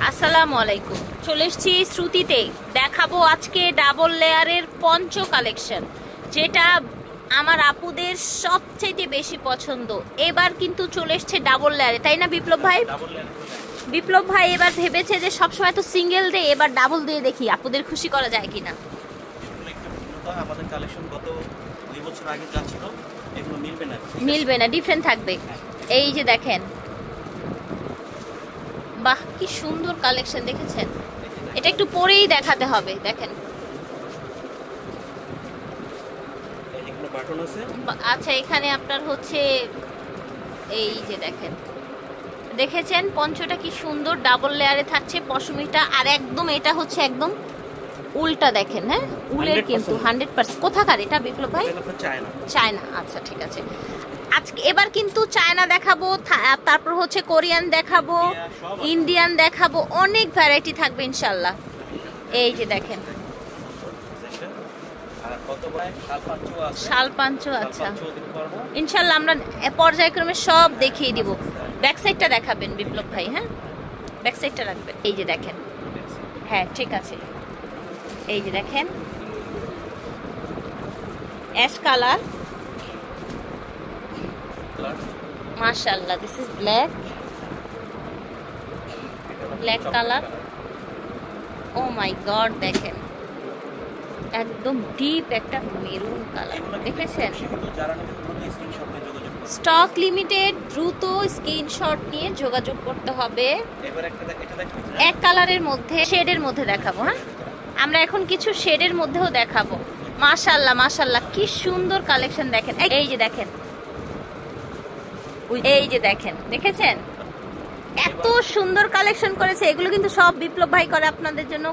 আসসালামু আলাইকুম। চলে এসেছি শ্রুতিতে, দেখাবো আজকে ডাবল লেয়ারের পঞ্চ কালেকশন, যেটা আমার আপুদের সবচেয়ে বেশি পছন্দ। এবার কিন্তু চলে এসছে ডাবল লেয়ারে, তাই না বিপ্লব ভাই? বিপ্লব ভাই এবার ভেবেছে যে সবসময় তো সিঙ্গেল দিয়ে, এবার ডাবল দিয়ে দেখি আপুদের খুশি করা যায় কিনা। আমাদের কালেকশন গত 2 বছর আগে যা ছিল এগুলো মিলবে না, ডিফারেন্ট থাকবে। এই যে দেখেন, বাহ কি সুন্দর কালেকশন, দেখেছেন? এটা একটু পরেই দেখাতে হবে। দেখেন, আচ্ছা এখানে আপনার হচ্ছে এই যে দেখেন, দেখেছেন পঞ্চটা কি সুন্দর ডাবল লেয়ারে থাকছে পশমিটা, আর একদম এটা হচ্ছে একদম উল্টা। দেখেন, হ্যাঁ উলের কিন্তু 100%। কোথাকার এটা বিপ্লব ভাই? চায়না। আচ্ছা ঠিক আছে, আজকে এবার কিন্তু চায়না দেখাবো, তারপর হচ্ছে কোরিয়ান দেখাবো, ইন্ডিয়ান দেখাবো, অনেক ভ্যারাইটি থাকবে ইনশাল্লাহ। এই যে দেখেন শাল পাঞ্চো, আচ্ছা ইনশাল্লাহ আমরা পর্যায়ক্রমে সব দেখিয়ে দিব। ব্যাক সাইডটা দেখাবেন বিপ্লব ভাই? হ্যাঁ ব্যাক সাইডটা রাখবেন। এই যে দেখেন, হ্যাঁ ঠিক আছে, এই যে দেখেন অ্যাশ কালার, মাশাআল্লাহ। This is black colour. Oh my God, দেখেন একদম ডিপ একটা মেরুন কালার, দেখেছেন? স্টক লিমিটেড, দ্রুত স্ক্রিনশট নিয়ে যোগাযোগ করতে হবে। এক কালারের মধ্যে, শেডের মধ্যে দেখাবো। হ্যাঁ আমরা এখন কিছু শেডের মধ্যেও দেখাবো। মাশাআল্লাহ মাশাআল্লাহ, কি সুন্দর কালেকশন। দেখেন এই যে দেখেন, এই যে দেখেন, দেখেছেন এত সুন্দর কালেকশন করেছে। এগুলো কিন্তু সব বিপ্লব ভাই করে আপনাদের জন্য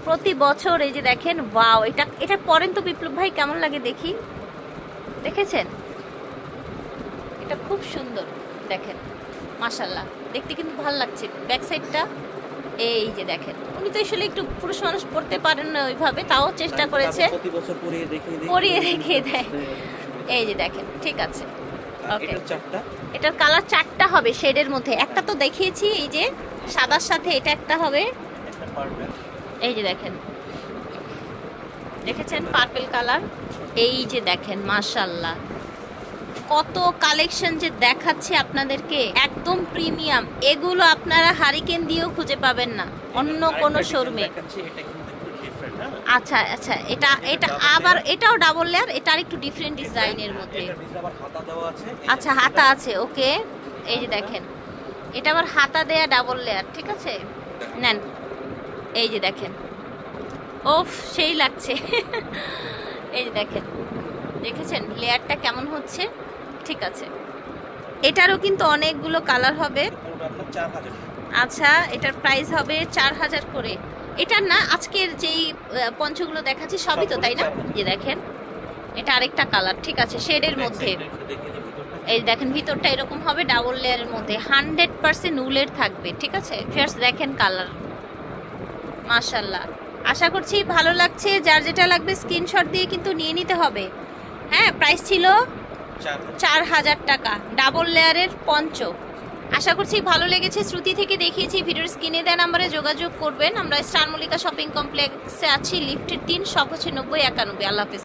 প্রতি বছর। এই যে দেখেন, ওয়াও, এটা পরেন তো বিপ্লব ভাই, কেমন লাগে দেখি। দেখেছেন এটা খুব সুন্দর, দেখেন মাশাআল্লাহ, দেখতে কিন্তু ভালো লাগছে। ব্যাক সাইডটা এই যে দেখেন, উনি তো আসলে একটু পুরুষ মানুষ পড়তে পারেন না ওইভাবে, তাও চেষ্টা করেছে পরিয়ে দেখিয়ে দেয়। এই যে দেখেন, ঠিক আছে ওকে। এটার কালার 4টা হবে শেডের মধ্যে, একটা তো দেখিয়েছি এই যে সাদার সাথে, এটা একটা হবে। এই যে দেখেন, দেখেছেন পার্পল কালার। এই যে দেখেন মাশাআল্লাহ, কত কালেকশন যে দেখাচ্ছে আপনাদেরকে, একদম প্রিমিয়াম। এগুলো আপনারা হারিকেন দিয়েও খুঁজে পাবেন না অন্য কোনো শোরুমে। আচ্ছা আচ্ছা, এটা আবার এটাও ডাবল লেয়ার, এটা আরেকটু ডিফারেন্ট ডিজাইনের মধ্যে। আচ্ছা হাতা আছে, ওকে। এই যে দেখেন, এটা আবার হাতা দেয়া ডাবল লেয়ার, ঠিক আছে নেন। এই যে দেখেন, ওফ সেই লাগছে। এই যে দেখেন, দেখেছেন লেয়ারটা কেমন হচ্ছে? ঠিক আছে, এটারও কিন্তু অনেকগুলো কালার হবে। আচ্ছা এটার প্রাইস হবে 4000 করে। এটার না, আজকের যেই পঞ্চগুলো দেখাচ্ছি সবই তো, তাই না? যে দেখেন এটা আরেকটা কালার, ঠিক আছে শেডের মধ্যে। এই দেখেন ভিতরটা এরকম হবে ডাবল লেয়ারের মধ্যে, 100% উলের থাকবে, ঠিক আছে ফিয়ার্স। দেখেন কালার, মাশাআল্লাহ। আশা করছি ভালো লাগছে। যার যেটা লাগবে স্ক্রিনশট দিয়ে কিন্তু নিয়ে নিতে হবে। হ্যাঁ প্রাইস ছিল 4000 টাকা, ডাবল লেয়ারের পঞ্চ। আশা করছি ভালো লেগেছে। শ্রুতি থেকে দেখিয়েছি, ভিডিওর স্ক্রিনে দেওয়া নাম্বারে যোগাযোগ করবেন। আমরা স্টার মল্লিকা শপিং কমপ্লেক্সে আছি, লিফটের 3, শপ হচ্ছে 9091। আল্লাহ হাফেজ।